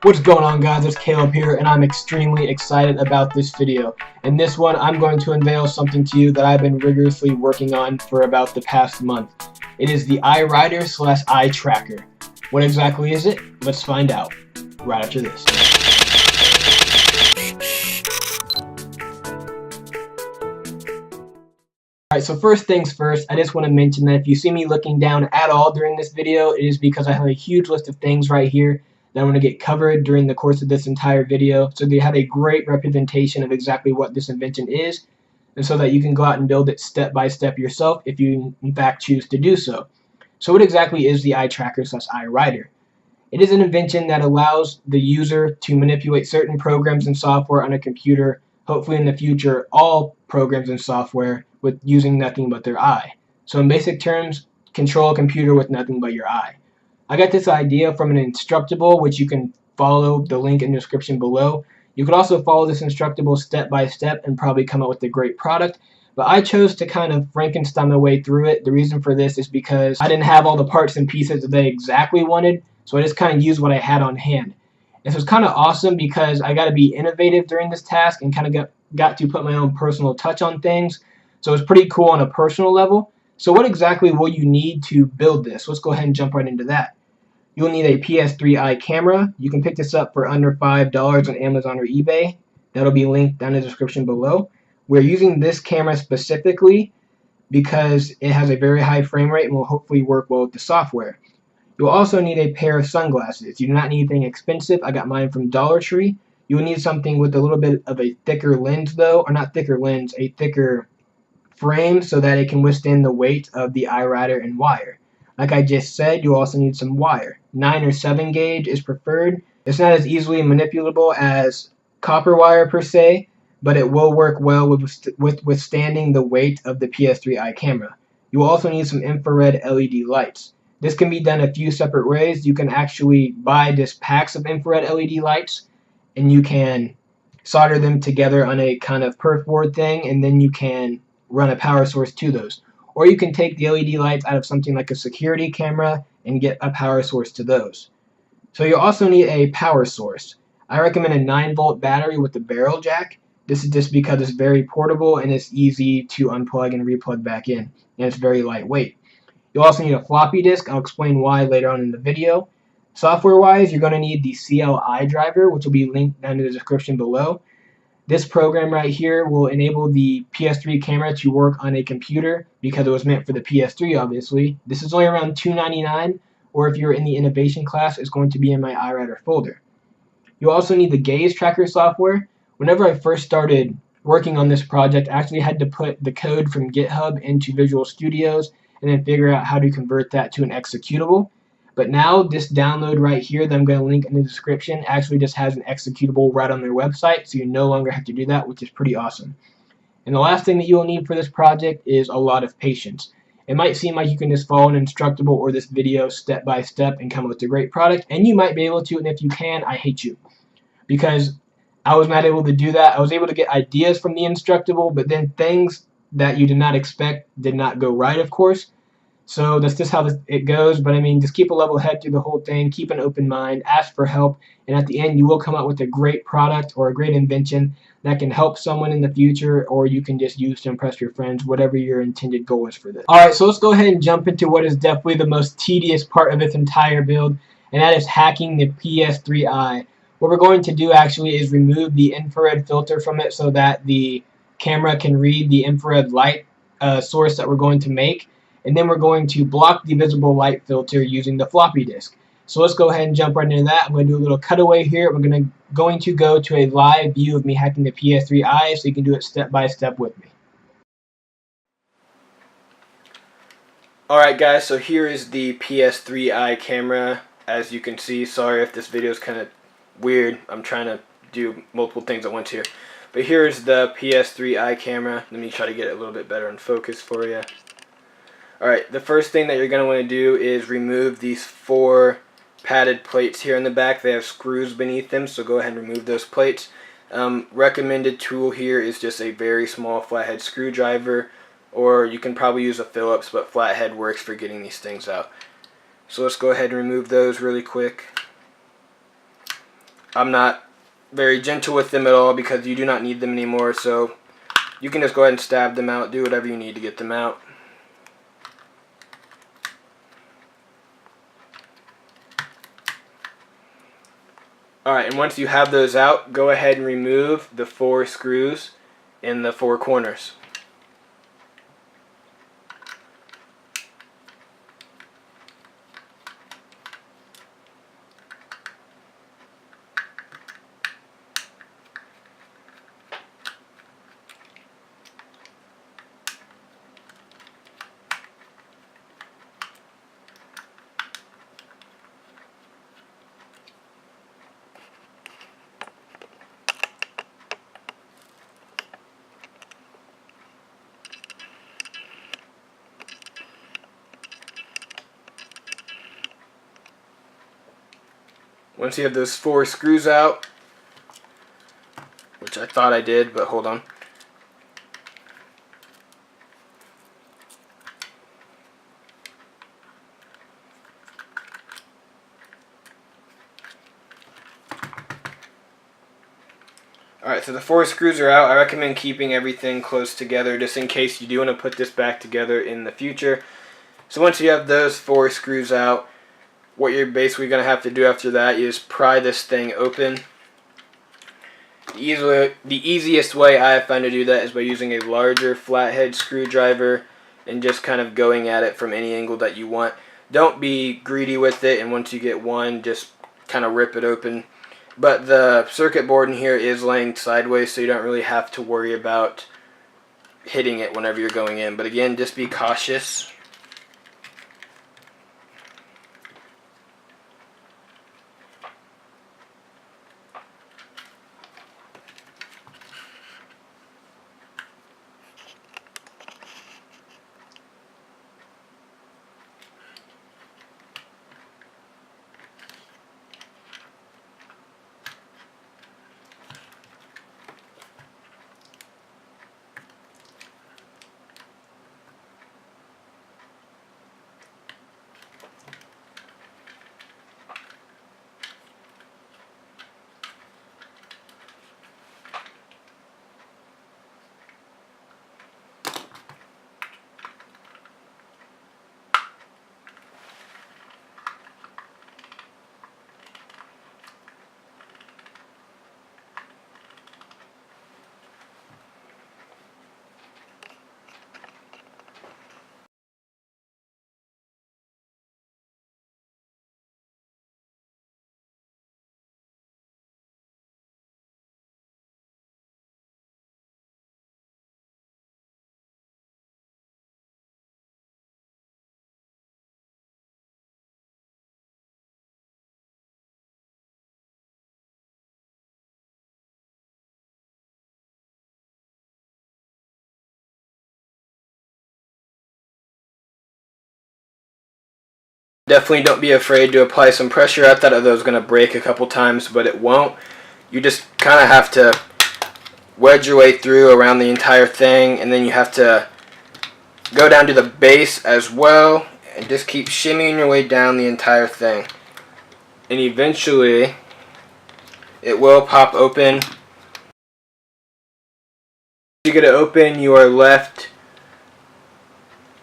What's going on, guys? It's Caleb here, and I'm extremely excited about this video. In this one, I'm going to unveil something to you that I've been rigorously working on for about the past month. It is the Eyewriter / eye tracker. What exactly is it? Let's find out right after this. Alright, so first things first, I just want to mention that if you see me looking down at all during this video, it is because I have a huge list of things right here that I want to get covered during the course of this entire video, so they have a great representation of exactly what this invention is, and so that you can go out and build it step by step yourself if you in fact choose to do so. So what exactly is the eye tracker / Eyewriter? It is an invention that allows the user to manipulate certain programs and software on a computer, hopefully in the future all programs and software, with using nothing but their eye. So in basic terms, control a computer with nothing but your eye. I got this idea from an instructable, which you can follow the link in the description below. You could also follow this instructable step by step and probably come up with a great product. But I chose to kind of frankenstein my way through it. The reason for this is because I didn't have all the parts and pieces that they exactly wanted, so I just kind of used what I had on hand. This was kind of awesome because I got to be innovative during this task and kind of got to put my own personal touch on things. So it's pretty cool on a personal level. So what exactly will you need to build this? Let's go ahead and jump right into that. You'll need a PS3 eye camera. You can pick this up for under $5 on Amazon or eBay. That'll be linked down in the description below. We're using this camera specifically because it has a very high frame rate and will hopefully work well with the software. You'll also need a pair of sunglasses. You do not need anything expensive. I got mine from Dollar Tree. You will need something with a little bit of a thicker lens though, or not thicker lens, a thicker frame so that it can withstand the weight of the Eyewriter and wire. Like I just said, you also need some wire. 9 or 7 gauge is preferred. It's not as easily manipulable as copper wire per se, but it will work well with withstanding the weight of the PS3 eye camera. You will also need some infrared LED lights. This can be done a few separate ways. You can actually buy just packs of infrared LED lights, and you can solder them together on a kind of perf board thing, and then you can run a power source to those. Or you can take the LED lights out of something like a security camera and get a power source to those. So you'll also need a power source. I recommend a 9-volt battery with a barrel jack. This is just because it's very portable and it's easy to unplug and replug back in, and it's very lightweight. You'll also need a floppy disk. I'll explain why later on in the video. Software-wise, you're going to need the CLI driver, which will be linked down in the description below. This program right here will enable the PS3 camera to work on a computer because it was meant for the PS3, obviously. This is only around $2.99, or if you're in the innovation class, it's going to be in my Eyewriter folder. You'll also need the gaze tracker software. Whenever I first started working on this project, I actually had to put the code from GitHub into Visual Studios and then figure out how to convert that to an executable. But now this download right here that I'm going to link in the description actually just has an executable right on their website, so you no longer have to do that, which is pretty awesome. And the last thing that you will need for this project is a lot of patience. It might seem like you can just follow an instructable or this video step by step and come up with a great product, and you might be able to, and if you can, I hate you. Because I was not able to do that. I was able to get ideas from the instructable, but then things that you did not expect did not go right, of course. So that's just how it goes, but I mean, just keep a level head through the whole thing, keep an open mind, ask for help, and at the end you will come up with a great product or a great invention that can help someone in the future, or you can just use to impress your friends, whatever your intended goal is for this. Alright, so let's go ahead and jump into what is definitely the most tedious part of this entire build, and that is hacking the PS3 eye. What we're going to do actually is remove the infrared filter from it so that the camera can read the infrared light source that we're going to make. And then we're going to block the visible light filter using the floppy disk. So let's go ahead and jump right into that. I'm going to do a little cutaway here. We're going to go to a live view of me hacking the PS3 eye, so you can do it step by step with me. Alright guys, so here is the PS3 eye camera. As you can see, sorry if this video is kind of weird. I'm trying to do multiple things at once here. But here's the PS3 eye camera. Let me try to get it a little bit better in focus for you. Alright, the first thing that you're going to want to do is remove these 4 padded plates here in the back. They have screws beneath them, so go ahead and remove those plates. Recommended tool here is just a very small flathead screwdriver, or you can probably use a Phillips, but flathead works for getting these things out. So let's go ahead and remove those really quick. I'm not very gentle with them at all because you do not need them anymore, so you can just go ahead and stab them out, do whatever you need to get them out. Alright, and once you have those out, go ahead and remove the 4 screws in the 4 corners. Once you have those 4 screws out, which I thought I did, but hold on. Alright, so the 4 screws are out. I recommend keeping everything close together just in case you do want to put this back together in the future. So once you have those 4 screws out, what you're basically going to have to do after that is pry this thing open. The easiest way I have found to do that is by using a larger flathead screwdriver and just kind of going at it from any angle that you want. Don't be greedy with it, and once you get one, just kind of rip it open. But the circuit board in here is laying sideways, so you don't really have to worry about hitting it whenever you're going in. But again, just be cautious. Definitely don't be afraid to apply some pressure. I thought that was going to break a couple times, but it won't. You just kind of have to wedge your way through around the entire thing, and then you have to go down to the base as well, and just keep shimmying your way down the entire thing. And eventually, it will pop open. Once you get it open, you are left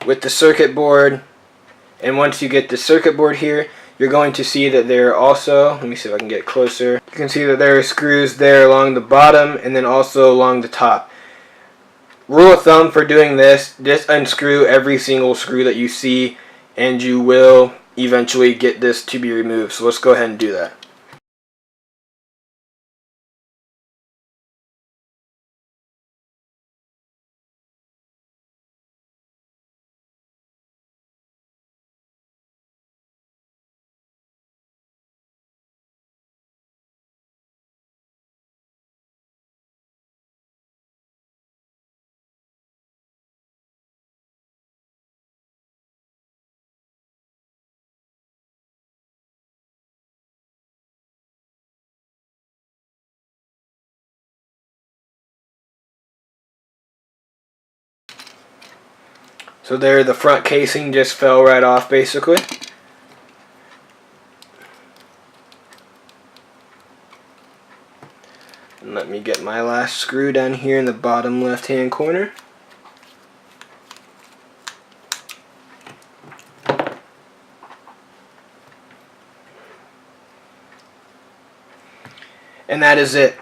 with the circuit board. And once you get the circuit board here, you're going to see that there are also, let me see if I can get closer. You can see that there are screws there along the bottom and then also along the top. Rule of thumb for doing this, just unscrew every single screw that you see and you will eventually get this to be removed. So let's go ahead and do that. So there, the front casing just fell right off basically. And let me get my last screw down here in the bottom left hand corner. And that is it.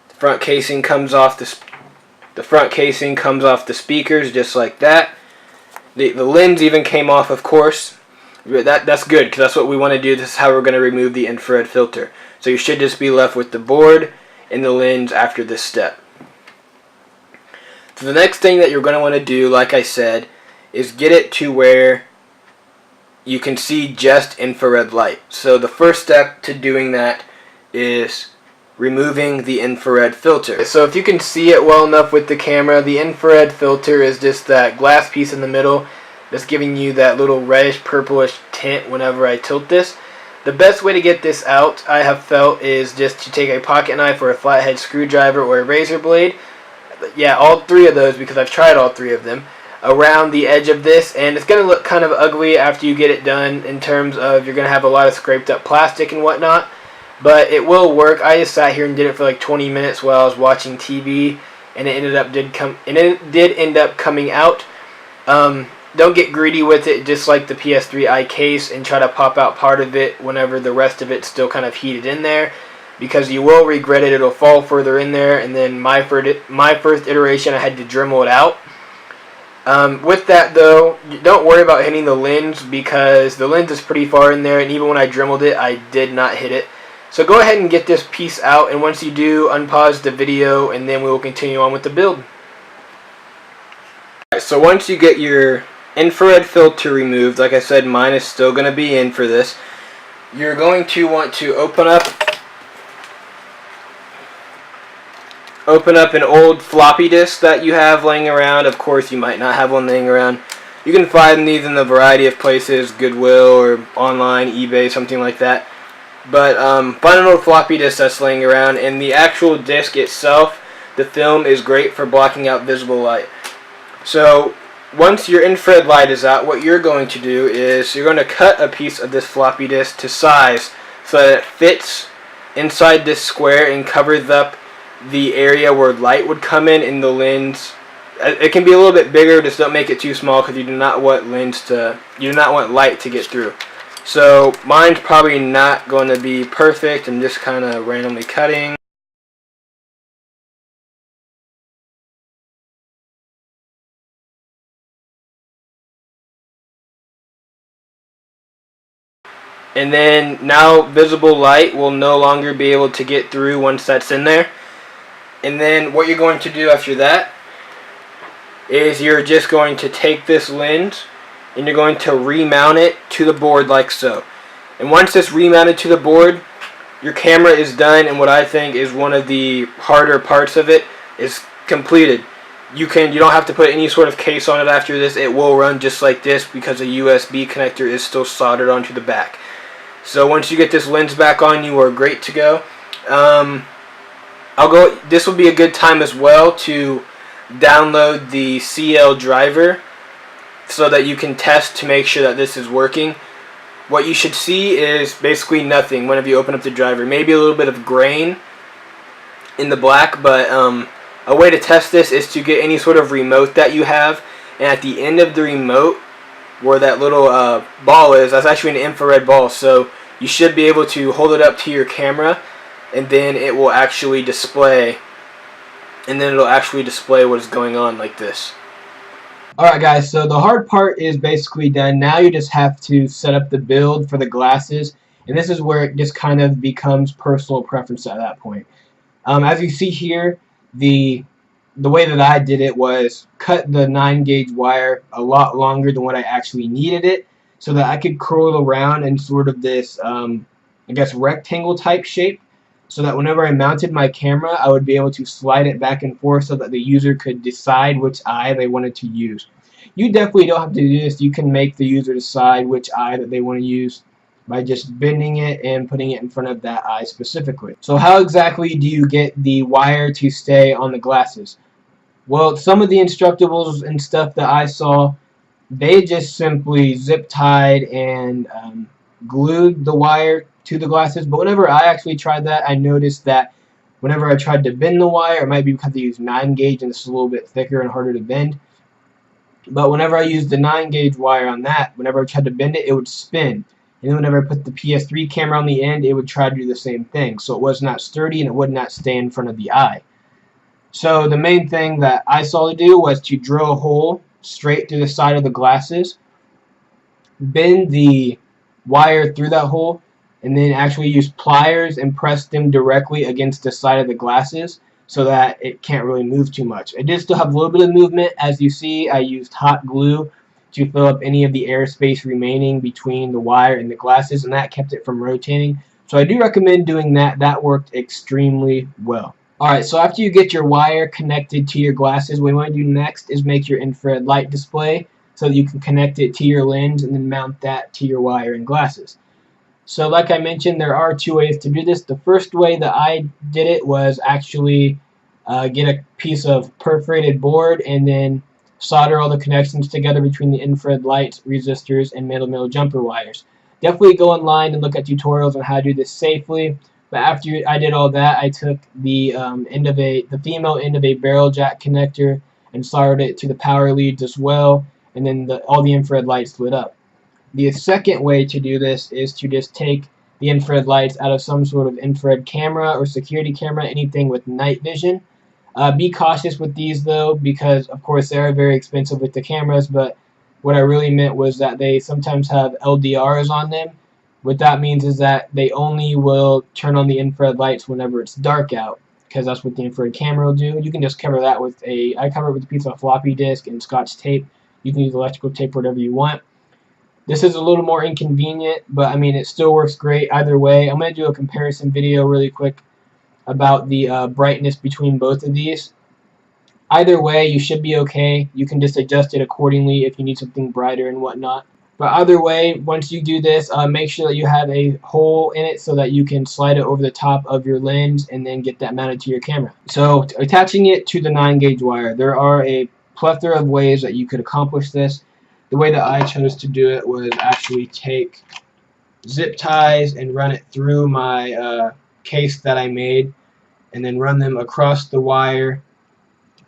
The front casing comes off the front casing comes off the speakers just like that. The lens even came off, of course. That's good, because that's what we want to do. This is how we're going to remove the infrared filter. So you should just be left with the board and the lens after this step. So the next thing that you're going to want to do, like I said, is get it to where you can see just infrared light. So the first step to doing that is removing the infrared filter. So if you can see it well enough with the camera, the infrared filter is just that glass piece in the middle that's giving you that little reddish purplish tint whenever I tilt this. The best way to get this out, I have felt, is just to take a pocket knife or a flathead screwdriver or a razor blade. Yeah, all three of those, because I've tried all three of them, around the edge of this, and it's going to look kind of ugly after you get it done in terms of you're going to have a lot of scraped up plastic and whatnot, but it will work. I just sat here and did it for like 20 minutes while I was watching TV, and it did end up coming out. Don't get greedy with it, just like the PS3i case, and try to pop out part of it whenever the rest of it's still kind of heated in there, because you will regret it. It'll fall further in there, and then my first iteration I had to Dremel it out. With that though, don't worry about hitting the lens, because the lens is pretty far in there, and even when I Dremeled it, I did not hit it. So go ahead and get this piece out, and once you do, unpause the video, and then we will continue on with the build. Alright, so once you get your infrared filter removed, like I said, mine is still going to be in for this, you're going to want to open up an old floppy disk that you have laying around. Of course, you might not have one laying around. You can find these in a variety of places, Goodwill or online, eBay, something like that. But find an old floppy disk that's laying around, and the actual disk itself, the film, is great for blocking out visible light. So once your infrared light is out, what you're going to do is you're going to cut a piece of this floppy disk to size so that it fits inside this square and covers up the area where light would come in the lens. It can be a little bit bigger, just don't make it too small, because you do not want light to get through. So mine's probably not going to be perfect. I'm just kind of randomly cutting. And then now visible light will no longer be able to get through once that's in there. And then what you're going to do after that is you're just going to take this lens and you're going to remount it to the board like so. And once it's remounted to the board, your camera is done, and what I think is one of the harder parts of it is completed. You don't have to put any sort of case on it after this. It will run just like this because a USB connector is still soldered onto the back. So once you get this lens back on, you are great to go. This will be a good time as well to download the CL driver so that you can test to make sure that this is working. What you should see is basically nothing whenever you open up the driver. Maybe a little bit of grain in the black, but a way to test this is to get any sort of remote that you have, and at the end of the remote where that little ball is, that's actually an infrared ball, so you should be able to hold it up to your camera, and then it will actually display what is going on like this. Alright guys, so the hard part is basically done. Now you just have to set up the build for the glasses, and this is where it just kind of becomes personal preference at that point. As you see here, the way that I did it was cut the 9-gauge wire a lot longer than what I actually needed it, so that I could curl it around in sort of this, I guess, rectangle type shape, so that whenever I mounted my camera, I would be able to slide it back and forth so that the user could decide which eye they wanted to use. You definitely don't have to do this. You can make the user decide which eye that they want to use by just bending it and putting it in front of that eye specifically. So how exactly do you get the wire to stay on the glasses? Well, some of the instructables and stuff that I saw, they just simply zip tied and glued the wire to the glasses. But whenever I actually tried that, I noticed that whenever I tried to bend the wire, it might be because I used 9 gauge and this is a little bit thicker and harder to bend. But whenever I used the 9 gauge wire on that, whenever I tried to bend it, it would spin. And then whenever I put the PS3 camera on the end, it would try to do the same thing. So it was not sturdy and it would not stay in front of the eye. So the main thing that I saw to do was to drill a hole straight through the side of the glasses, bend the wire through that hole, and then actually use pliers and press them directly against the side of the glasses so that it can't really move too much. It did still have a little bit of movement. As you see, I used hot glue to fill up any of the airspace remaining between the wire and the glasses, and that kept it from rotating. So I do recommend doing that. That worked extremely well. Alright, so after you get your wire connected to your glasses, what you want to do next is make your infrared light display so that you can connect it to your lens and then mount that to your wire and glasses. So like I mentioned, there are 2 ways to do this. The first way that I did it was actually get a piece of perforated board and then solder all the connections together between the infrared lights, resistors, and middle jumper wires. Definitely go online and look at tutorials on how to do this safely. But after I did all that, I took the female end of a barrel jack connector and soldered it to the power leads as well, and then all the infrared lights lit up. The second way to do this is to just take the infrared lights out of some sort of infrared camera or security camera, anything with night vision. Be cautious with these though, because of course they are very expensive with the cameras, but what I really meant was that they sometimes have LDRs on them. What that means is that they only will turn on the infrared lights whenever it's dark out, because that's what the infrared camera will do. You can just cover that with I cover it with a piece of floppy disk and Scotch tape. You can use electrical tape, whatever you want. This is a little more inconvenient, but I mean it still works great either way. I'm going to do a comparison video really quick about the brightness between both of these. Either way, you should be okay. You can just adjust it accordingly if you need something brighter and whatnot. But either way, once you do this, make sure that you have a hole in it so that you can slide it over the top of your lens and then get that mounted to your camera. So attaching it to the 9 gauge wire, there are a plethora of ways that you could accomplish this. The way that I chose to do it was actually take zip ties and run it through my case that I made, and then run them across the wire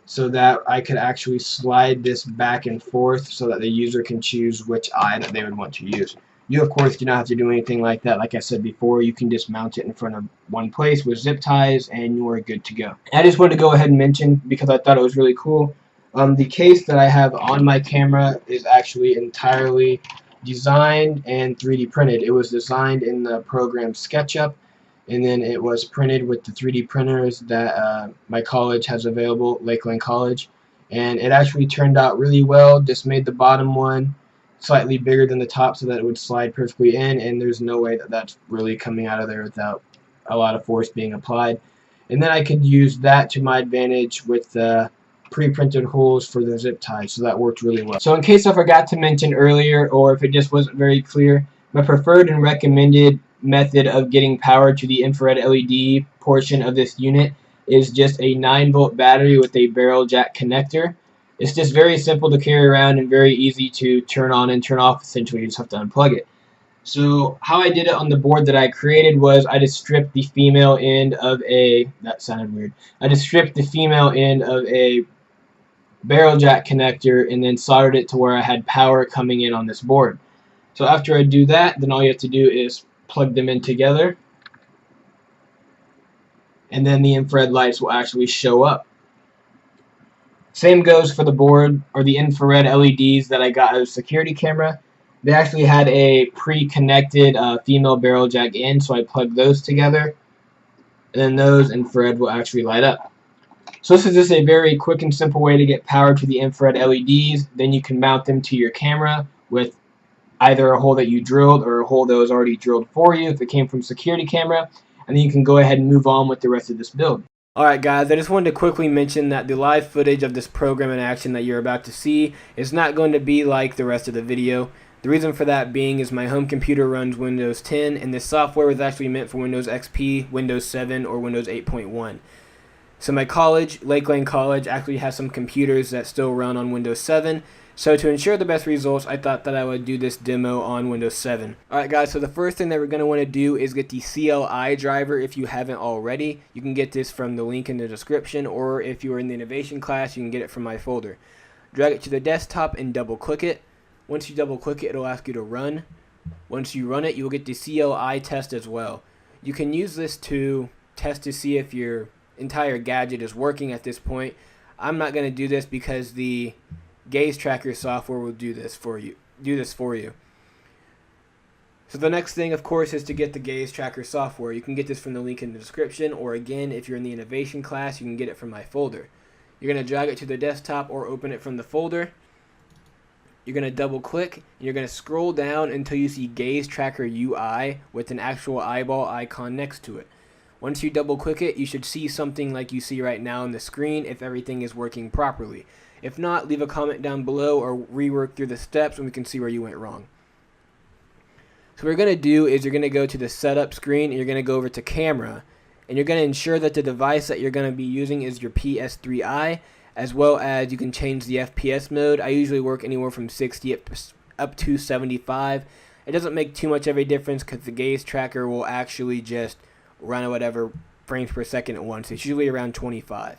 so that I could actually slide this back and forth so that the user can choose which eye that they would want to use. You of course do not have to do anything like that. Like I said before, you can just mount it in front of one place with zip ties and you are good to go. I just wanted to go ahead and mention, because I thought it was really cool, the case that I have on my camera is actually entirely designed and 3D printed. It was designed in the program SketchUp, and then it was printed with the 3D printers that my college has available, Lakeland College, and it actually turned out really well. Just made the bottom one slightly bigger than the top so that it would slide perfectly in, and there's no way that that's really coming out of there without a lot of force being applied. And then I could use that to my advantage with the pre-printed holes for the zip ties, so that worked really well. So in case I forgot to mention earlier, or if it just wasn't very clear, my preferred and recommended method of getting power to the infrared LED portion of this unit is just a 9-volt battery with a barrel jack connector. It's just very simple to carry around and very easy to turn on and turn off. Essentially, you just have to unplug it. So how I did it on the board that I created was I just stripped the female end of that sounded weird. I just stripped the female end of a barrel jack connector and then soldered it to where I had power coming in on this board. So after I do that, then all you have to do is plug them in together, and then the infrared lights will actually show up. Same goes for the board, or the infrared LEDs that I got out of a security camera. They actually had a pre-connected female barrel jack in, so I plugged those together, and then those infrared will actually light up. So this is just a very quick and simple way to get power to the infrared LEDs. Then you can mount them to your camera with either a hole that you drilled or a hole that was already drilled for you if it came from security camera, and then you can go ahead and move on with the rest of this build. Alright guys, I just wanted to quickly mention that the live footage of this program in action that you're about to see is not going to be like the rest of the video. The reason for that being is my home computer runs Windows 10, and this software was actually meant for Windows XP, Windows 7, or Windows 8.1. So my college, Lakeland College, actually has some computers that still run on Windows 7, So to ensure the best results, I thought that I would do this demo on Windows 7. Alright guys, so the first thing that we're going to want to do is get the CLI driver if you haven't already. You can get this from the link in the description, or if you are in the innovation class, you can get it from my folder. Drag it to the desktop and double click it. Once you double click it, it'll ask you to run. Once you run it, you will get the CLI test as well. You can use this to test to see if your entire gadget is working at this point. I'm not going to do this because the gaze tracker software will do this for you. So the next thing, of course, is to get the gaze tracker software. You can get this from the link in the description, or again, if you're in the innovation class, you can get it from my folder. You're going to drag it to the desktop or open it from the folder. You're going to double click, and you're going to scroll down until you see gaze tracker UI with an actual eyeball icon next to it. Once you double click it, you should see something like you see right now on the screen if everything is working properly. If not, leave a comment down below or rework through the steps and we can see where you went wrong. So what we're going to do is you're going to go to the setup screen and you're going to go over to camera, and you're going to ensure that the device that you're going to be using is your PS3i, as well as you can change the FPS mode. I usually work anywhere from 60 up to 75. It doesn't make too much of a difference because the gaze tracker will actually just run at whatever frames per second it wants. It's usually around 25.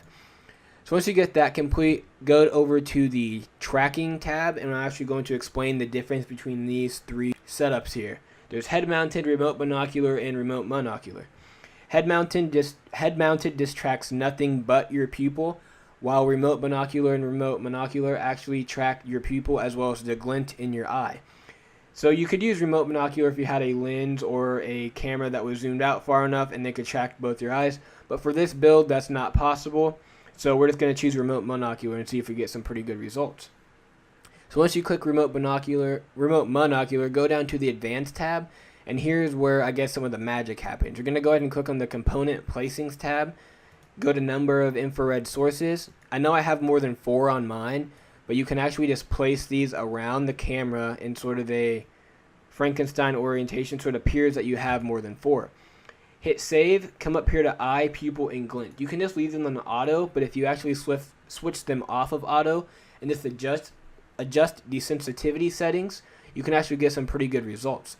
So once you get that complete, go over to the tracking tab, and I'm actually going to explain the difference between these three setups here. There's head-mounted, remote binocular, and remote monocular. Head-mounted just tracks nothing but your pupil, while remote binocular and remote monocular actually track your pupil as well as the glint in your eye. So you could use remote binocular if you had a lens or a camera that was zoomed out far enough and they could track both your eyes, but for this build that's not possible. So we're just going to choose remote monocular and see if we get some pretty good results. So once you click remote monocular, go down to the advanced tab, and here's where I guess some of the magic happens. You're going to go ahead and click on the component placings tab, go to number of infrared sources. I know I have more than 4 on mine, but you can actually just place these around the camera in sort of a Frankenstein orientation, so it appears that you have more than 4. Hit save, come up here to eye, pupil, and glint. You can just leave them on auto, but if you actually switch them off of auto and just adjust the sensitivity settings, you can actually get some pretty good results.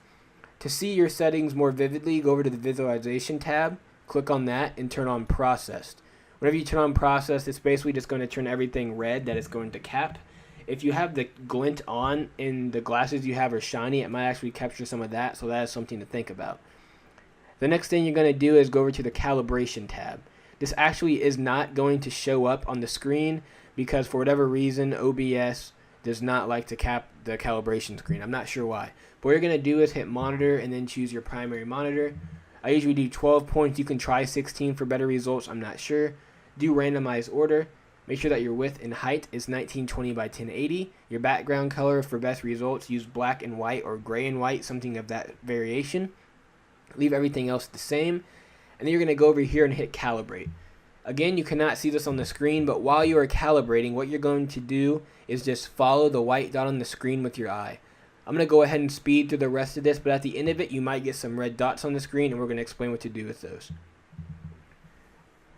To see your settings more vividly, go over to the visualization tab, click on that, and turn on processed. Whenever you turn on processed, it's basically just going to turn everything red that it's going to cap. If you have the glint on and the glasses you have are shiny, it might actually capture some of that, so that is something to think about. The next thing you're going to do is go over to the calibration tab. This actually is not going to show up on the screen because for whatever reason OBS does not like to cap the calibration screen. I'm not sure why. But what you're going to do is hit monitor and then choose your primary monitor. I usually do 12 points. You can try 16 for better results. I'm not sure. Do randomized order. Make sure that your width and height is 1920 by 1080. Your background color for best results, use black and white or gray and white, something of that variation. Leave everything else the same, and then you're going to go over here and hit calibrate. Again, you cannot see this on the screen, but while you are calibrating, what you're going to do is just follow the white dot on the screen with your eye. I'm going to go ahead and speed through the rest of this, but at the end of it, you might get some red dots on the screen, and we're going to explain what to do with those.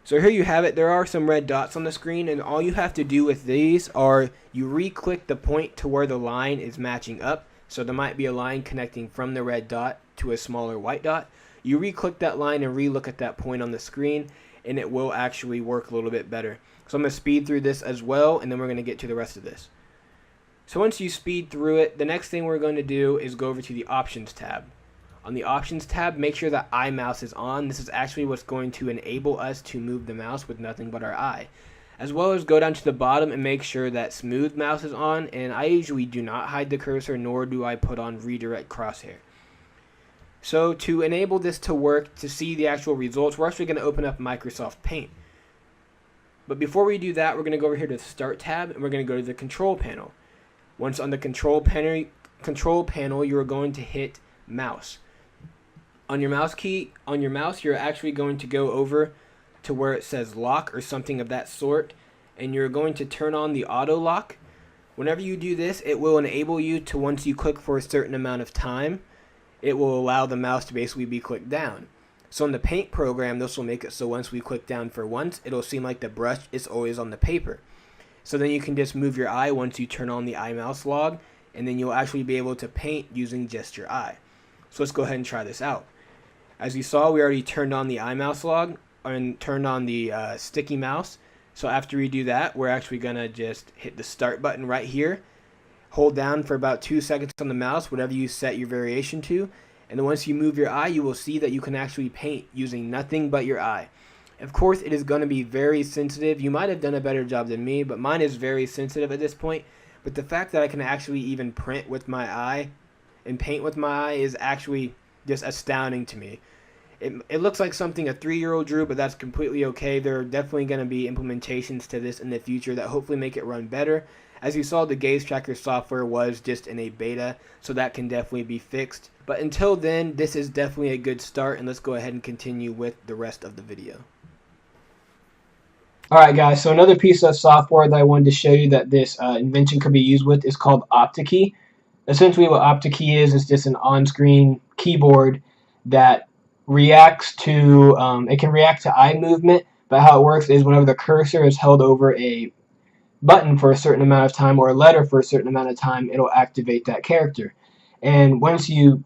So here you have it. There are some red dots on the screen, and all you have to do with these are you re-click the point to where the line is matching up. So there might be a line connecting from the red dot to a smaller white dot. You re-click that line and re-look at that point on the screen, and it will actually work a little bit better. So I'm going to speed through this as well, and then we're going to get to the rest of this. So once you speed through it, the next thing we're going to do is go over to the options tab. On the options tab, make sure that eye mouse is on. This is actually what's going to enable us to move the mouse with nothing but our eye. As well as go down to the bottom and make sure that smooth mouse is on, and I usually do not hide the cursor, nor do I put on redirect crosshair. So to enable this to work, to see the actual results, we're actually going to open up Microsoft Paint. But before we do that, we're going to go over here to the Start tab, and we're going to go to the Control panel. Once on the Control panel, you are going to hit Mouse. On your mouse, you're actually going to go over to where it says lock or something of that sort, and you're going to turn on the auto lock. Whenever you do this, it will enable you to, once you click for a certain amount of time, it will allow the mouse to basically be clicked down. So in the Paint program, this will make it so once we click down for once, it'll seem like the brush is always on the paper. So then you can just move your eye once you turn on the eye mouse log, and then you'll actually be able to paint using just your eye. So let's go ahead and try this out. As you saw, we already turned on the eye mouse log and turned on the sticky mouse. So after we do that, we're actually gonna just hit the start button right here. Hold down for about 2 seconds on the mouse, whatever you set your variation to. And then once you move your eye, you will see that you can actually paint using nothing but your eye. Of course, it is going to be very sensitive. You might have done a better job than me, but mine is very sensitive at this point. But the fact that I can actually even print with my eye and paint with my eye is actually just astounding to me. It looks like something a 3-year-old drew, but that's completely okay. There are definitely going to be implementations to this in the future that hopefully make it run better. As you saw, the gaze tracker software was just in a beta, so that can definitely be fixed. But until then, this is definitely a good start, and let's go ahead and continue with the rest of the video. Alright guys, so another piece of software that I wanted to show you that this invention could be used with is called OptiKey. Essentially what OptiKey is just an on-screen keyboard that reacts to, it can react to eye movement, but how it works is whenever the cursor is held over a button for a certain amount of time or a letter for a certain amount of time, it'll activate that character. And once you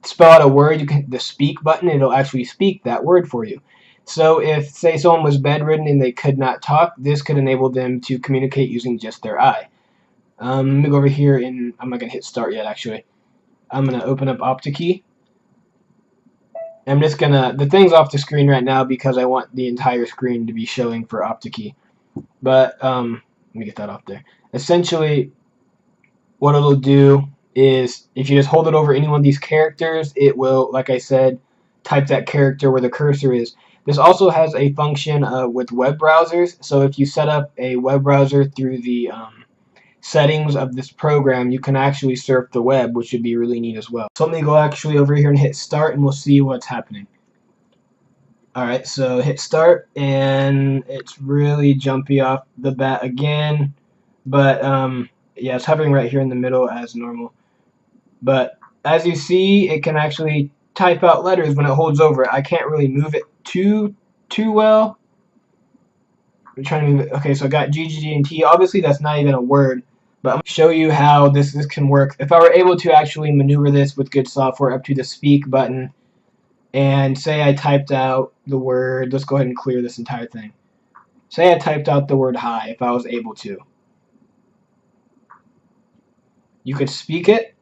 spell out a word, the speak button, it'll actually speak that word for you. So if, say, someone was bedridden and they could not talk, this could enable them to communicate using just their eye. Let me go over here, and I'm not going to hit start yet, actually. I'm going to open up OptiKey. I'm just going to, the thing's off the screen right now because I want the entire screen to be showing for OptiKey. But, let me get that off there. Essentially, what it'll do is, if you just hold it over any one of these characters, it will, like I said, type that character where the cursor is. This also has a function with web browsers, so if you set up a web browser through the settings of this program, you can actually surf the web, which would be really neat as well. So let me go actually over here and hit start, and we'll see what's happening. Alright, so hit start, and it's really jumpy off the bat again, but yeah, it's hovering right here in the middle as normal. But as you see, it can actually type out letters when it holds over it. I can't really move it too well. I'm trying to move it. Okay, so I got G, G, G, and T. Obviously, that's not even a word, but I'm going to show you how this can work. If I were able to actually maneuver this with good software up to the speak button, and say I typed out the word, let's go ahead and clear this entire thing. Say I typed out the word hi, if I was able to. You could speak it.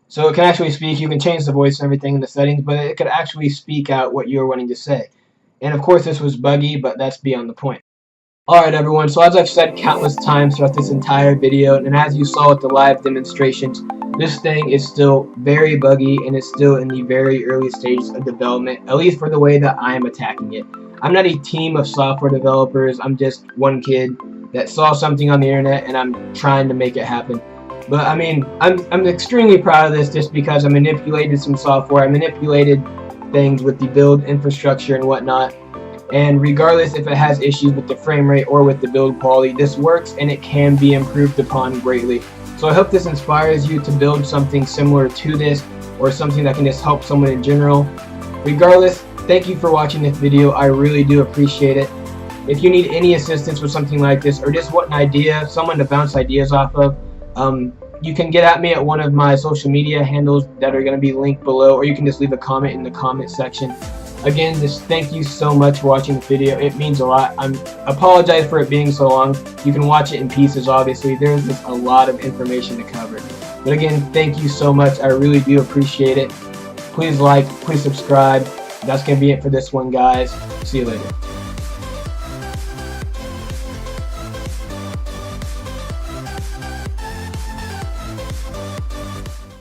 So it can actually speak. You can change the voice and everything in the settings, but it could actually speak out what you're wanting to say. And of course this was buggy, but that's beyond the point. Alright everyone, so as I've said countless times throughout this entire video, and as you saw at the live demonstrations, this thing is still very buggy and is still in the very early stages of development, at least for the way that I am attacking it. I'm not a team of software developers, I'm just one kid that saw something on the internet and I'm trying to make it happen. But I mean, I'm extremely proud of this just because I manipulated some software, I manipulated things with the build infrastructure and whatnot. And regardless if it has issues with the frame rate or with the build quality, this works and it can be improved upon greatly. So I hope this inspires you to build something similar to this, or something that can just help someone in general. Regardless, thank you for watching this video. I really do appreciate it. If you need any assistance with something like this, or just want an idea, someone to bounce ideas off of, you can get at me at one of my social media handles that are going to be linked below, or you can just leave a comment in the comment section. Again, just thank you so much for watching the video. It means a lot. I apologize for it being so long. You can watch it in pieces, obviously. There's just a lot of information to cover. But again, thank you so much. I really do appreciate it. Please like, please subscribe. That's going to be it for this one, guys. See you later.